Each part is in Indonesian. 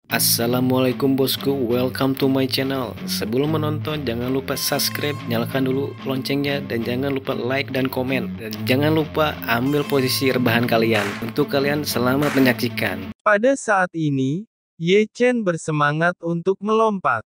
Assalamualaikum bosku, welcome to my channel. Sebelum menonton jangan lupa subscribe, nyalakan dulu loncengnya, dan jangan lupa like dan komen. Dan jangan lupa ambil posisi rebahan kalian. Untuk kalian selamat menyaksikan. Pada saat ini, Ye Chen bersemangat untuk melompat.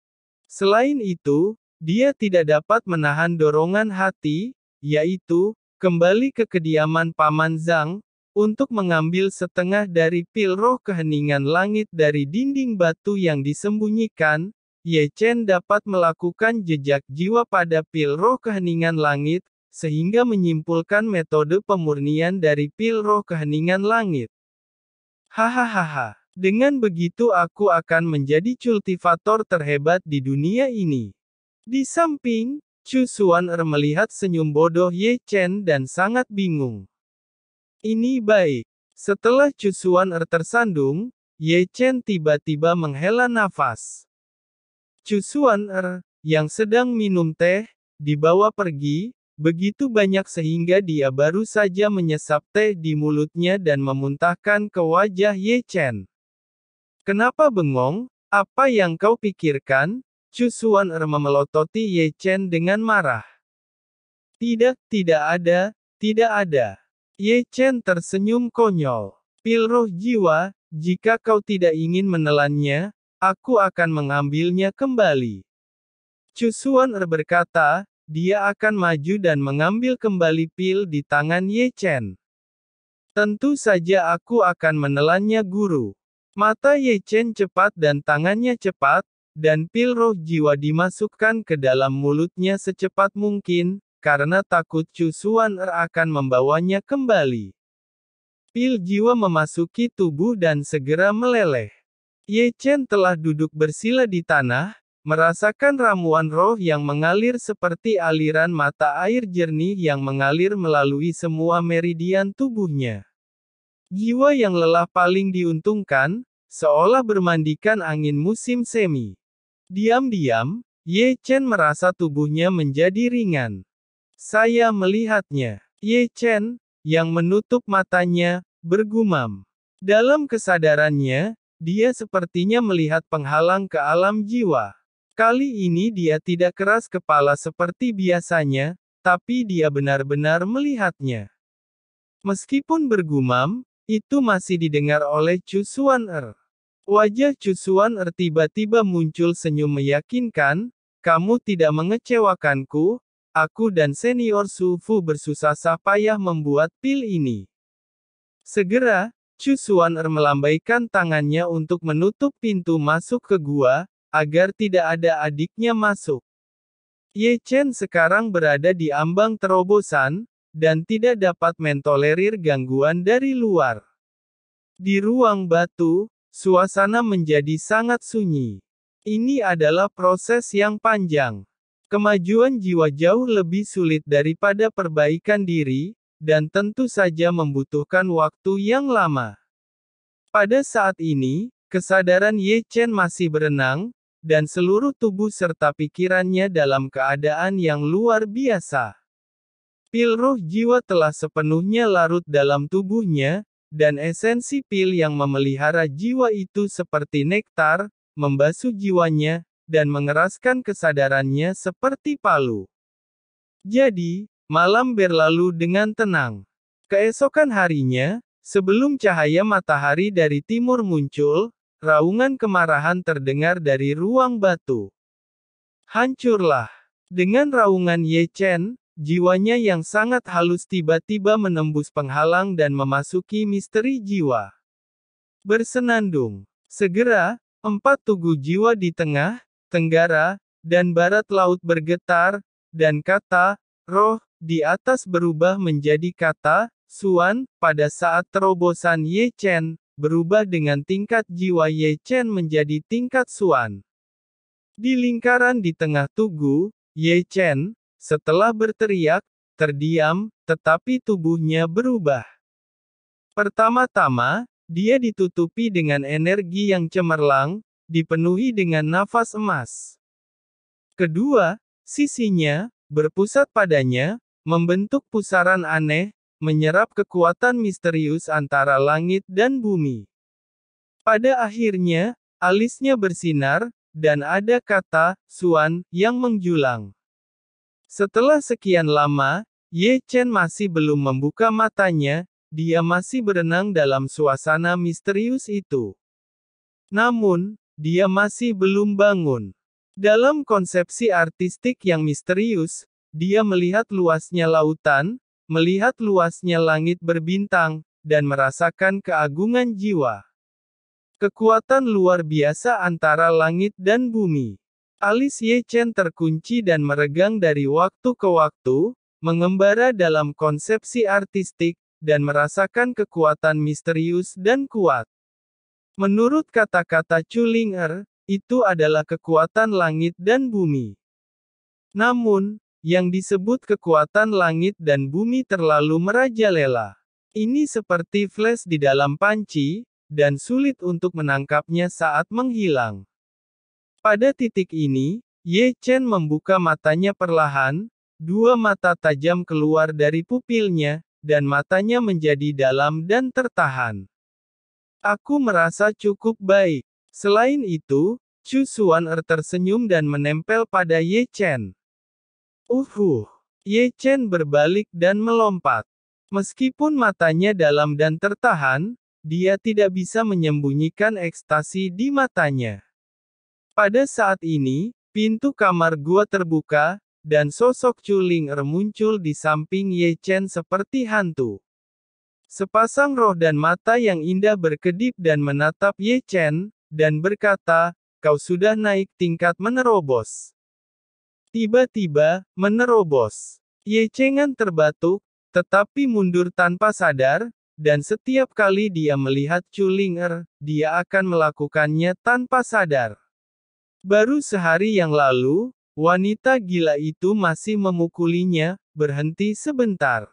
Selain itu, dia tidak dapat menahan dorongan hati, yaitu, kembali ke kediaman Paman Zhang, untuk mengambil setengah dari pil roh keheningan langit dari dinding batu yang disembunyikan. Ye Chen dapat melakukan jejak jiwa pada pil roh keheningan langit, sehingga menyimpulkan metode pemurnian dari pil roh keheningan langit. Hahaha. Dengan begitu aku akan menjadi kultivator terhebat di dunia ini. Di samping, Chu Xuan'er melihat senyum bodoh Ye Chen dan sangat bingung. Ini baik. Setelah Chu Xuan'er tersandung, Ye Chen tiba-tiba menghela nafas. Chu Xuan'er, yang sedang minum teh, dibawa pergi, begitu banyak sehingga dia baru saja menyesap teh di mulutnya dan memuntahkan ke wajah Ye Chen. Kenapa bengong? Apa yang kau pikirkan? Chu Xuan'er memelototi Ye Chen dengan marah. Tidak ada, tidak ada. Ye Chen tersenyum konyol. Pil roh jiwa, jika kau tidak ingin menelannya, aku akan mengambilnya kembali. Chu Xuan'er berkata, dia akan maju dan mengambil kembali pil di tangan Ye Chen. Tentu saja aku akan menelannya guru. Mata Ye Chen cepat dan tangannya cepat, dan pil roh jiwa dimasukkan ke dalam mulutnya secepat mungkin, karena takut Chu Xuan'er akan membawanya kembali. Pil jiwa memasuki tubuh dan segera meleleh. Ye Chen telah duduk bersila di tanah, merasakan ramuan roh yang mengalir seperti aliran mata air jernih yang mengalir melalui semua meridian tubuhnya. Jiwa yang lelah paling diuntungkan, seolah bermandikan angin musim semi. Diam-diam, Ye Chen merasa tubuhnya menjadi ringan. Saya melihatnya. Ye Chen, yang menutup matanya, bergumam. Dalam kesadarannya, dia sepertinya melihat penghalang ke alam jiwa. Kali ini dia tidak keras kepala seperti biasanya, tapi dia benar-benar melihatnya. Meskipun bergumam, itu masih didengar oleh Chu Xuan'er. Wajah Chu Xuan'er tiba-tiba muncul senyum meyakinkan, kamu tidak mengecewakanku. Aku dan senior Su Fu bersusah payah membuat pil ini. Segera, Chu Xuan'er melambaikan tangannya untuk menutup pintu masuk ke gua, agar tidak ada adiknya masuk. Ye Chen sekarang berada di ambang terobosan, dan tidak dapat mentolerir gangguan dari luar. Di ruang batu, suasana menjadi sangat sunyi. Ini adalah proses yang panjang. Kemajuan jiwa jauh lebih sulit daripada perbaikan diri, dan tentu saja membutuhkan waktu yang lama. Pada saat ini, kesadaran Ye Chen masih berenang, dan seluruh tubuh serta pikirannya dalam keadaan yang luar biasa. Pil roh jiwa telah sepenuhnya larut dalam tubuhnya, dan esensi pil yang memelihara jiwa itu seperti nektar, membasuh jiwanya, dan mengeraskan kesadarannya seperti palu. Jadi, malam berlalu dengan tenang. Keesokan harinya, sebelum cahaya matahari dari timur muncul, raungan kemarahan terdengar dari ruang batu. Hancurlah. Dengan raungan Ye Chen, jiwanya yang sangat halus tiba-tiba menembus penghalang dan memasuki misteri jiwa. Bersenandung. Segera, 4 tugu jiwa di tengah, tenggara, dan barat laut bergetar, dan kata, roh, di atas berubah menjadi kata, Xuan, pada saat terobosan Ye Chen, berubah dengan tingkat jiwa Ye Chen menjadi tingkat Xuan. Di lingkaran di tengah tugu, Ye Chen, setelah berteriak, terdiam, tetapi tubuhnya berubah. Pertama-tama, dia ditutupi dengan energi yang cemerlang, dipenuhi dengan nafas emas. Kedua, sisinya, berpusat padanya, membentuk pusaran aneh, menyerap kekuatan misterius antara langit dan bumi. Pada akhirnya, alisnya bersinar, dan ada kata, Xuan, yang menjulang. Setelah sekian lama, Ye Chen masih belum membuka matanya, dia masih berenang dalam suasana misterius itu. Namun, dia masih belum bangun. Dalam konsepsi artistik yang misterius, dia melihat luasnya lautan, melihat luasnya langit berbintang, dan merasakan keagungan jiwa. Kekuatan luar biasa antara langit dan bumi. Alis Ye Chen terkunci dan meregang dari waktu ke waktu, mengembara dalam konsepsi artistik, dan merasakan kekuatan misterius dan kuat. Menurut kata-kata Chu Ling itu adalah kekuatan langit dan bumi. Namun, yang disebut kekuatan langit dan bumi terlalu merajalela. Ini seperti flash di dalam panci, dan sulit untuk menangkapnya saat menghilang. Pada titik ini, Ye Chen membuka matanya perlahan, dua mata tajam keluar dari pupilnya, dan matanya menjadi dalam dan tertahan. Aku merasa cukup baik. Selain itu, Chu Xuan tersenyum dan menempel pada Ye Chen. Ye Chen berbalik dan melompat. Meskipun matanya dalam dan tertahan, dia tidak bisa menyembunyikan ekstasi di matanya. Pada saat ini, pintu kamar gua terbuka, dan sosok Chu Ling muncul di samping Ye Chen seperti hantu. Sepasang roh dan mata yang indah berkedip dan menatap Ye Chen, dan berkata, "Kau sudah naik tingkat menerobos." Tiba-tiba, menerobos. Ye Chen terbatuk, tetapi mundur tanpa sadar, dan setiap kali dia melihat Chu Ling dia akan melakukannya tanpa sadar. Baru sehari yang lalu, wanita gila itu masih memukulinya, berhenti sebentar.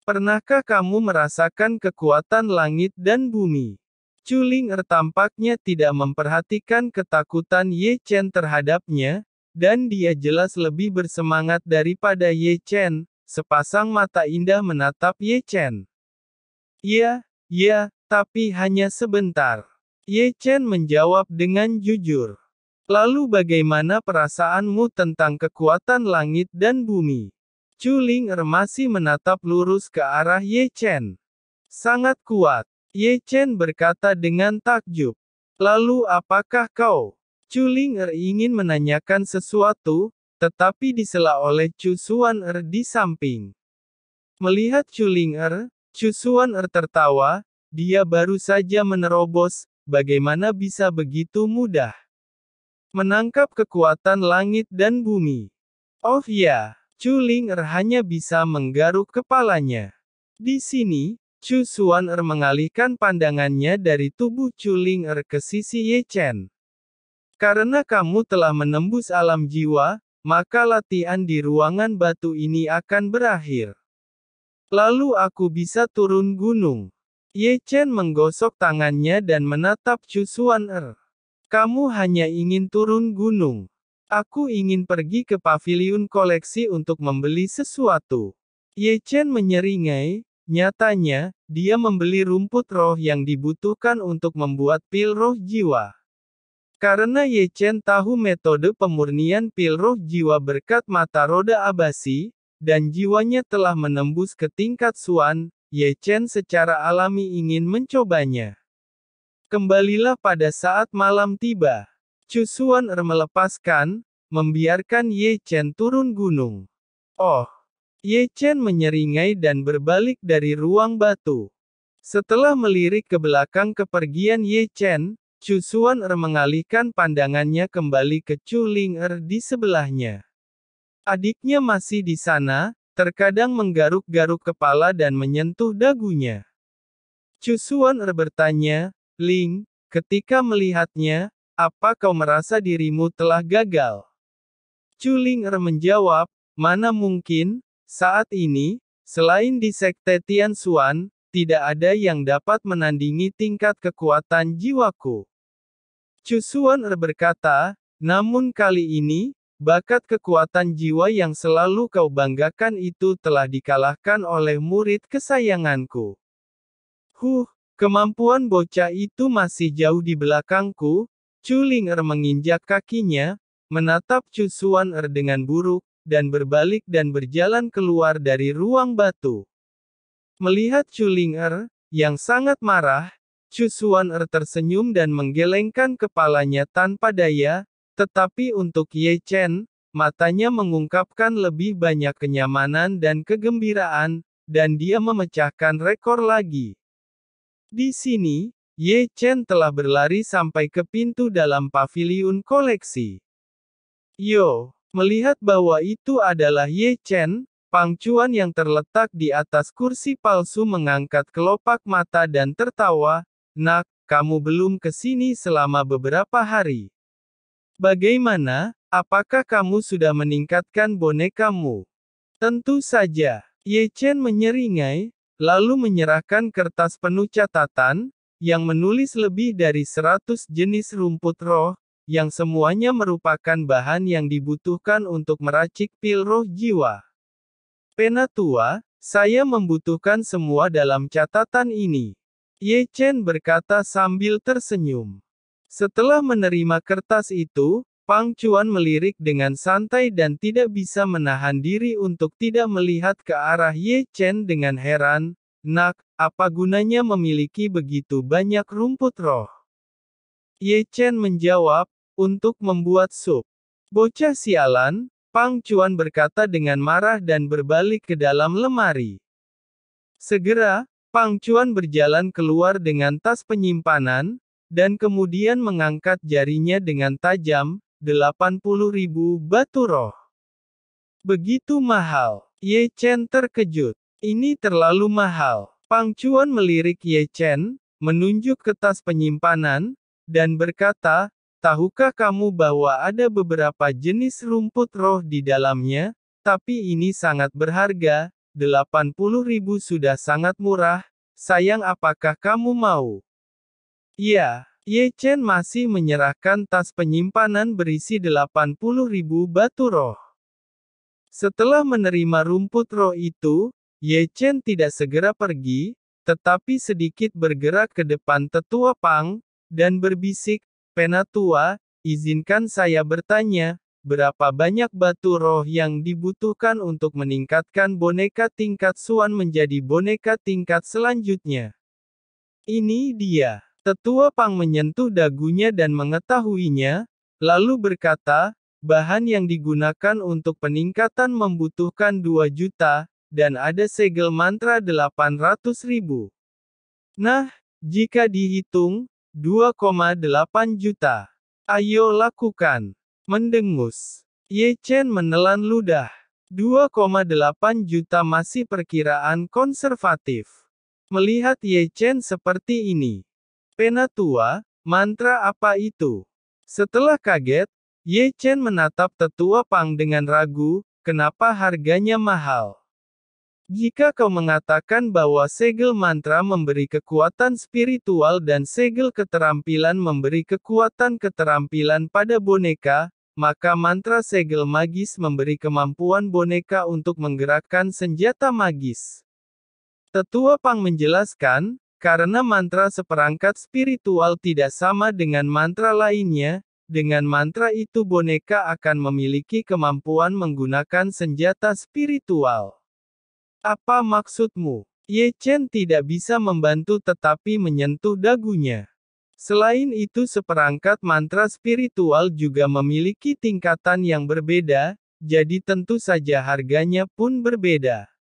Pernahkah kamu merasakan kekuatan langit dan bumi? Chu Ling tampaknya tidak memperhatikan ketakutan Ye Chen terhadapnya, dan dia jelas lebih bersemangat daripada Ye Chen, sepasang mata indah menatap Ye Chen. Ya, tapi hanya sebentar. Ye Chen menjawab dengan jujur. Lalu bagaimana perasaanmu tentang kekuatan langit dan bumi? Chu Ling masih menatap lurus ke arah Ye Chen. Sangat kuat. Ye Chen berkata dengan takjub. Lalu apakah kau? Chu Ling ingin menanyakan sesuatu, tetapi disela oleh Chu Xuan di samping. Melihat Chu Ling Chu Xuan tertawa, dia baru saja menerobos, bagaimana bisa begitu mudah menangkap kekuatan langit dan bumi. Oh ya, Chu Ling hanya bisa menggaruk kepalanya. Di sini, Chu Xuan mengalihkan pandangannya dari tubuh Chu Ling ke sisi Ye Chen. Karena kamu telah menembus alam jiwa, maka latihan di ruangan batu ini akan berakhir. Lalu aku bisa turun gunung. Ye Chen menggosok tangannya dan menatap Chu Xuan Kamu hanya ingin turun gunung. Aku ingin pergi ke paviliun koleksi untuk membeli sesuatu. Ye Chen menyeringai, nyatanya, dia membeli rumput roh yang dibutuhkan untuk membuat pil roh jiwa. Karena Ye Chen tahu metode pemurnian pil roh jiwa berkat mata roda abasi, dan jiwanya telah menembus ke tingkat Xuan, Ye Chen secara alami ingin mencobanya. Kembalilah pada saat malam tiba. Chu Xuan melepaskan, membiarkan Ye Chen turun gunung. Oh! Ye Chen menyeringai dan berbalik dari ruang batu. Setelah melirik ke belakang kepergian Ye Chen, Chu Xuan mengalihkan pandangannya kembali ke Chu Ling di sebelahnya. Adiknya masih di sana, terkadang menggaruk-garuk kepala dan menyentuh dagunya. Chu Xuan bertanya, Ling, ketika melihatnya, apa kau merasa dirimu telah gagal? Chu Ling menjawab, mana mungkin, saat ini, selain di Sekte Tianxuan, tidak ada yang dapat menandingi tingkat kekuatan jiwaku. Chu Xuan berkata, namun kali ini, bakat kekuatan jiwa yang selalu kau banggakan itu telah dikalahkan oleh murid kesayanganku. Kemampuan bocah itu masih jauh di belakangku. Chu Ling menginjak kakinya, menatap Chu Xuan dengan buruk, dan berbalik dan berjalan keluar dari ruang batu. Melihat Chu Ling yang sangat marah, Chu Xuan tersenyum dan menggelengkan kepalanya tanpa daya, tetapi untuk Ye Chen, matanya mengungkapkan lebih banyak kenyamanan dan kegembiraan, dan dia memecahkan rekor lagi. Di sini, Ye Chen telah berlari sampai ke pintu dalam paviliun koleksi. Yo, melihat bahwa itu adalah Ye Chen, Pang Chuan yang terletak di atas kursi palsu mengangkat kelopak mata dan tertawa, "Nak, kamu belum ke sini selama beberapa hari. Bagaimana, apakah kamu sudah meningkatkan bonekamu?" "Tentu saja." Ye Chen menyeringai, lalu menyerahkan kertas penuh catatan, yang menulis lebih dari 100 jenis rumput roh, yang semuanya merupakan bahan yang dibutuhkan untuk meracik pil roh jiwa. "Penatua, saya membutuhkan semua dalam catatan ini," Ye Chen berkata sambil tersenyum. Setelah menerima kertas itu, Pang Chuan melirik dengan santai dan tidak bisa menahan diri untuk tidak melihat ke arah Ye Chen dengan heran. "Nak, apa gunanya memiliki begitu banyak rumput roh?" Ye Chen menjawab, "Untuk membuat sup." "Bocah sialan," Pang Chuan berkata dengan marah dan berbalik ke dalam lemari. Segera, Pang Chuan berjalan keluar dengan tas penyimpanan, dan kemudian mengangkat jarinya dengan tajam, 80.000 batu roh. "Begitu mahal." Ye Chen terkejut. "Ini terlalu mahal." Pang Chuan melirik Ye Chen, menunjuk ke tas penyimpanan, dan berkata, "Tahukah kamu bahwa ada beberapa jenis rumput roh di dalamnya, tapi ini sangat berharga, 80.000 sudah sangat murah, sayang apakah kamu mau?" "Iya." Ye Chen masih menyerahkan tas penyimpanan berisi 80.000 batu roh. Setelah menerima rumput roh itu, Ye Chen tidak segera pergi, tetapi sedikit bergerak ke depan tetua Pang, dan berbisik, "Penatua, izinkan saya bertanya, berapa banyak batu roh yang dibutuhkan untuk meningkatkan boneka tingkat Xuan menjadi boneka tingkat selanjutnya?" "Ini dia." Tetua Pang menyentuh dagunya dan mengetahuinya, lalu berkata, "Bahan yang digunakan untuk peningkatan membutuhkan 2 juta, dan ada segel mantra 800.000. Nah, jika dihitung, 2,8 juta. Ayo lakukan." Mendengus. Ye Chen menelan ludah. 2,8 juta masih perkiraan konservatif. Melihat Ye Chen seperti ini. "Penatua, mantra apa itu?" Setelah kaget, Ye Chen menatap tetua Pang dengan ragu, "Kenapa harganya mahal? Jika kau mengatakan bahwa segel mantra memberi kekuatan spiritual dan segel keterampilan memberi kekuatan keterampilan pada boneka, maka mantra segel magis memberi kemampuan boneka untuk menggerakkan senjata magis." Tetua Pang menjelaskan, karena mantra seperangkat spiritual tidak sama dengan mantra lainnya, dengan mantra itu boneka akan memiliki kemampuan menggunakan senjata spiritual. "Apa maksudmu?" Ye Chen tidak bisa membantu tetapi menyentuh dagunya. Selain itu seperangkat mantra spiritual juga memiliki tingkatan yang berbeda, jadi tentu saja harganya pun berbeda.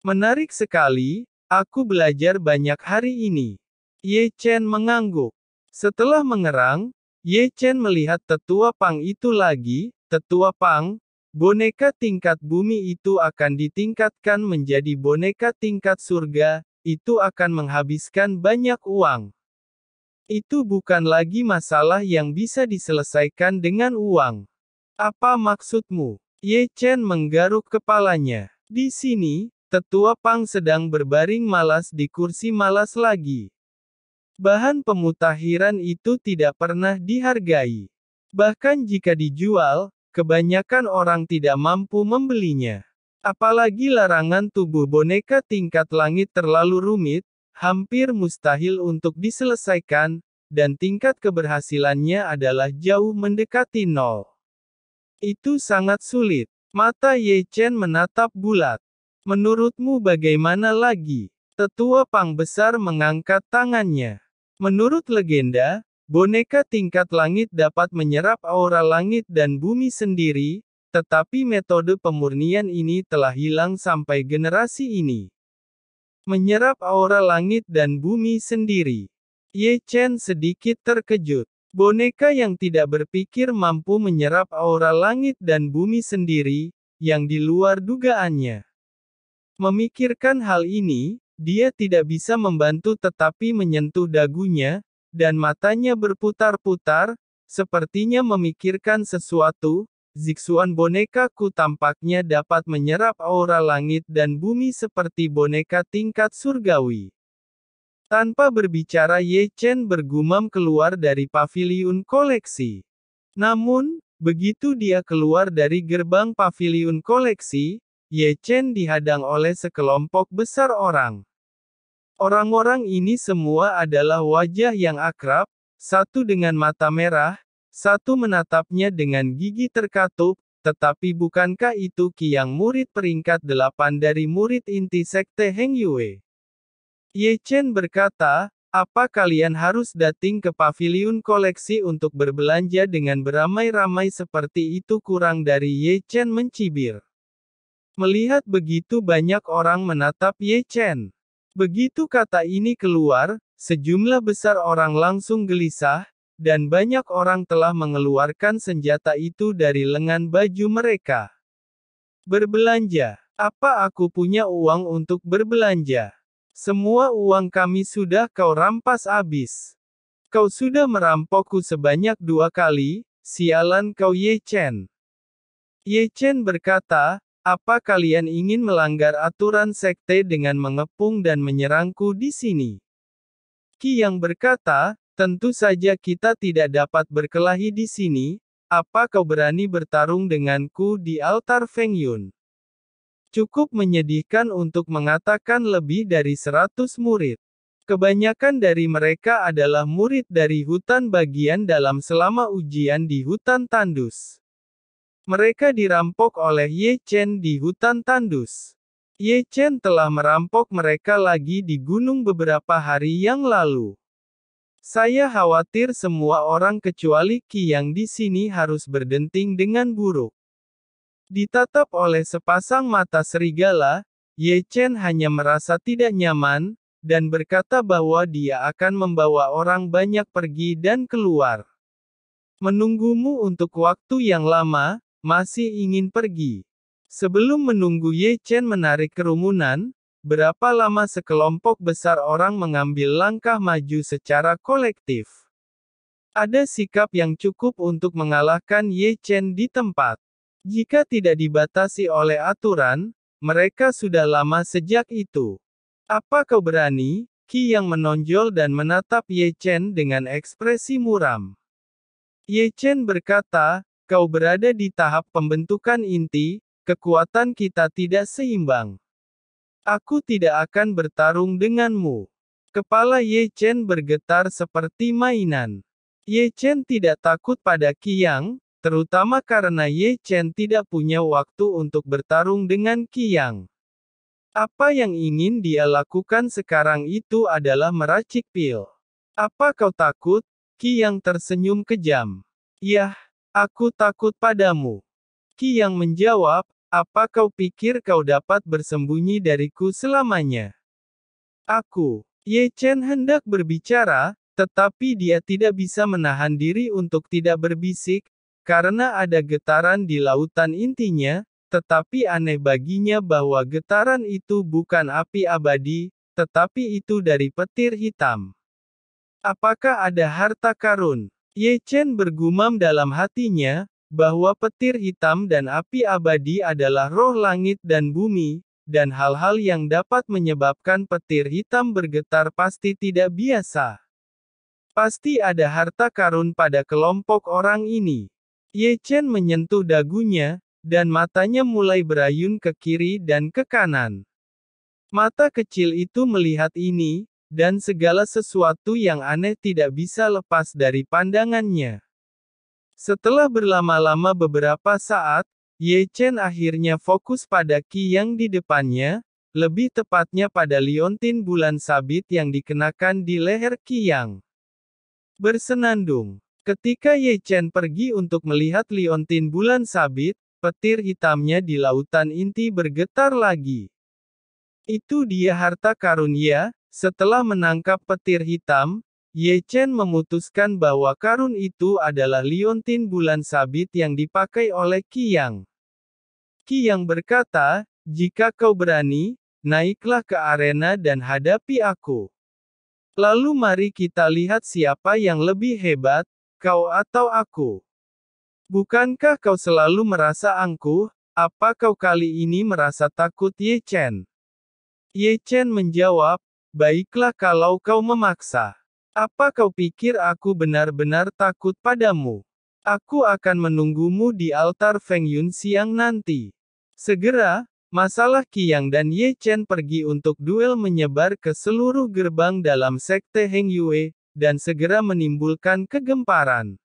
"Menarik sekali. Aku belajar banyak hari ini." Ye Chen mengangguk. Setelah mengerang, Ye Chen melihat tetua Pang itu lagi. "Tetua Pang, boneka tingkat bumi itu akan ditingkatkan menjadi boneka tingkat surga, itu akan menghabiskan banyak uang. Itu bukan lagi masalah yang bisa diselesaikan dengan uang." "Apa maksudmu?" Ye Chen menggaruk kepalanya. Di sini, tetua Pang sedang berbaring malas di kursi malas lagi. Bahan pemutahiran itu tidak pernah dihargai. Bahkan jika dijual, kebanyakan orang tidak mampu membelinya. Apalagi larangan tubuh boneka tingkat langit terlalu rumit, hampir mustahil untuk diselesaikan, dan tingkat keberhasilannya adalah jauh mendekati nol. Itu sangat sulit. Mata Ye Chen menatap bulat. Menurutmu bagaimana lagi? Tetua Pang besar mengangkat tangannya. Menurut legenda, boneka tingkat langit dapat menyerap aura langit dan bumi sendiri, tetapi metode pemurnian ini telah hilang sampai generasi ini. Menyerap aura langit dan bumi sendiri. Ye Chen sedikit terkejut. Boneka yang tidak berpikir mampu menyerap aura langit dan bumi sendiri, yang di luar dugaannya. Memikirkan hal ini, dia tidak bisa membantu tetapi menyentuh dagunya, dan matanya berputar-putar, sepertinya memikirkan sesuatu. Zixuan bonekaku tampaknya dapat menyerap aura langit dan bumi seperti boneka tingkat surgawi. Tanpa berbicara Ye Chen bergumam keluar dari paviliun koleksi. Namun, begitu dia keluar dari gerbang paviliun koleksi, Ye Chen dihadang oleh sekelompok besar orang. Orang-orang ini semua adalah wajah yang akrab, satu dengan mata merah, satu menatapnya dengan gigi terkatup, tetapi bukankah itu Qiang murid peringkat 8 dari murid inti sekte Heng Yue? Ye Chen berkata, apa kalian harus datang ke paviliun koleksi untuk berbelanja dengan beramai-ramai seperti itu? Kurang dari Ye Chen mencibir. Melihat begitu banyak orang menatap Ye Chen. Begitu kata ini keluar, sejumlah besar orang langsung gelisah, dan banyak orang telah mengeluarkan senjata itu dari lengan baju mereka. Berbelanja. Apa aku punya uang untuk berbelanja? Semua uang kami sudah kau rampas habis. Kau sudah merampokku sebanyak 2 kali, sialan kau Ye Chen. Ye Chen berkata, apa kalian ingin melanggar aturan sekte dengan mengepung dan menyerangku di sini? Qiang berkata, tentu saja kita tidak dapat berkelahi di sini. Apa kau berani bertarung denganku di altar Feng Yun? Cukup menyedihkan untuk mengatakan lebih dari 100 murid. Kebanyakan dari mereka adalah murid dari hutan bagian dalam selama ujian di hutan tandus. Mereka dirampok oleh Ye Chen di hutan tandus. Ye Chen telah merampok mereka lagi di gunung beberapa hari yang lalu. Saya khawatir semua orang kecuali Qiang di sini harus berdenting dengan buruk. Ditatap oleh sepasang mata serigala, Ye Chen hanya merasa tidak nyaman, dan berkata bahwa dia akan membawa orang banyak pergi dan keluar. Menunggumu untuk waktu yang lama, masih ingin pergi. Sebelum menunggu Ye Chen menarik kerumunan, berapa lama sekelompok besar orang mengambil langkah maju secara kolektif. Ada sikap yang cukup untuk mengalahkan Ye Chen di tempat. Jika tidak dibatasi oleh aturan, mereka sudah lama sejak itu. Apa kau berani? Qiang menonjol dan menatap Ye Chen dengan ekspresi muram. Ye Chen berkata, kau berada di tahap pembentukan inti, kekuatan kita tidak seimbang. Aku tidak akan bertarung denganmu. Kepala Ye Chen bergetar seperti mainan. Ye Chen tidak takut pada Qiang, terutama karena Ye Chen tidak punya waktu untuk bertarung dengan Qiang. Apa yang ingin dia lakukan sekarang itu adalah meracik pil. Apa kau takut? Qiang tersenyum kejam. Yah, aku takut padamu. Qiang menjawab, apa kau pikir kau dapat bersembunyi dariku selamanya? Ye Chen hendak berbicara, tetapi dia tidak bisa menahan diri untuk tidak berbisik, karena ada getaran di lautan intinya, tetapi aneh baginya bahwa getaran itu bukan api abadi, tetapi itu dari petir hitam. Apakah ada harta karun? Ye Chen bergumam dalam hatinya, bahwa petir hitam dan api abadi adalah roh langit dan bumi, dan hal-hal yang dapat menyebabkan petir hitam bergetar pasti tidak biasa. Pasti ada harta karun pada kelompok orang ini. Ye Chen menyentuh dagunya, dan matanya mulai berayun ke kiri dan ke kanan. Mata kecil itu melihat ini, dan segala sesuatu yang aneh tidak bisa lepas dari pandangannya. Setelah berlama-lama beberapa saat, Ye Chen akhirnya fokus pada Qi yang di depannya, lebih tepatnya pada liontin bulan sabit yang dikenakan di leher Qi yang bersenandung. Ketika Ye Chen pergi untuk melihat liontin bulan sabit, petir hitamnya di lautan inti bergetar lagi. Itu dia harta karun ya. Setelah menangkap petir hitam, Ye Chen memutuskan bahwa karun itu adalah liontin bulan sabit yang dipakai oleh Qi Yang. Qi Yang berkata, jika kau berani, naiklah ke arena dan hadapi aku. Lalu mari kita lihat siapa yang lebih hebat, kau atau aku. Bukankah kau selalu merasa angkuh? Apa kau kali ini merasa takut Ye Chen? Ye Chen menjawab, baiklah kalau kau memaksa. Apa kau pikir aku benar-benar takut padamu? Aku akan menunggumu di altar Feng Yun siang nanti. Segera, masalah Qi Yang dan Ye Chen pergi untuk duel menyebar ke seluruh gerbang dalam sekte Heng Yue, dan segera menimbulkan kegemparan.